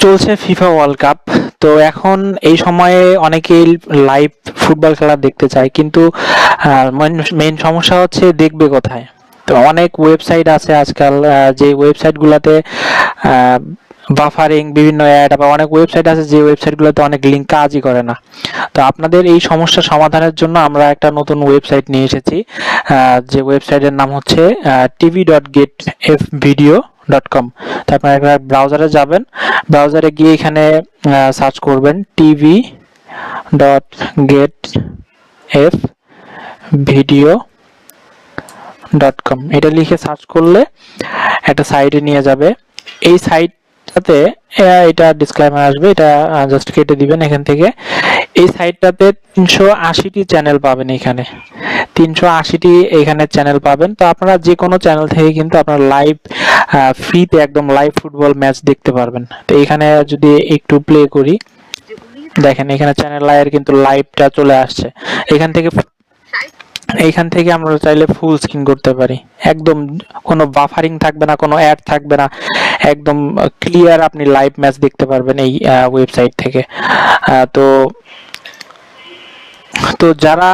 চলছে FIFA world cup. তো এখন এই সময়ে অনেকেই লাইভ ফুটবল খেলা দেখতে চায়, কিন্তু মেইন সমস্যা হচ্ছে দেখবে কোথায়। তো অনেক ওয়েবসাইট আছে আজকাল, যে ওয়েবসাইটগুলোতে বাফারিং, বিভিন্ন অ্যাড, আবার অনেক ওয়েবসাইট আছে যে ওয়েবসাইটগুলোতে অনেক লিঙ্ক কাজই করে না। তো আপনাদের এই সমস্যা সমাধানের জন্য আমরা একটা নতুন ওয়েবসাইট নিয়ে এসেছি, যে ওয়েবসাইটের নাম হচ্ছে tv.getfvideo.com। তো আপনারা একটা ব্রাউজারে যাবেন, ব্রাউজারে গিয়ে এখানে সার্চ করবেন tv.getfvideo.com। এটা লিখে সার্চ করলে একটা সাইটে নিয়ে যাবে। এই সাইটটাতে এটা ডিসক্লেমার আসবে, এটা জাস্ট কেটে দিবেন এখান থেকে। এই সাইটটাতে 380টি চ্যানেল পাবেন, এখানে 380টি এখানে চ্যানেল পাবেন। তো আপনারা যে কোনো চ্যানেল থেকে কিন্তু আপনারা লাইভ ফ্রিতে একদম লাইভ ফুটবল ম্যাচ দেখতে পারবেন। তো এখানে যদি একটু প্লে করি, দেখেন এখানে চ্যানেল আইয়ের কিন্তু লাইভটা চলে আসছে। এইখান থেকে আমরা চাইলে ফুল স্ক্রিন করতে পারি, একদম কোনো বাফারিং থাকবে না, কোনো অ্যাড থাকবে না, একদম ক্লিয়ার আপনি লাইভ ম্যাচ দেখতে পারবেন এই ওয়েবসাইট থেকে। তো তো যারা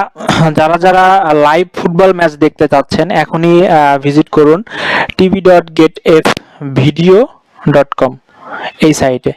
যারা যারা লাইভ ফুটবল ম্যাচ দেখতে চাচ্ছেন এখনই ভিজিট করুন tv.getfvideo.com এই সাইটে।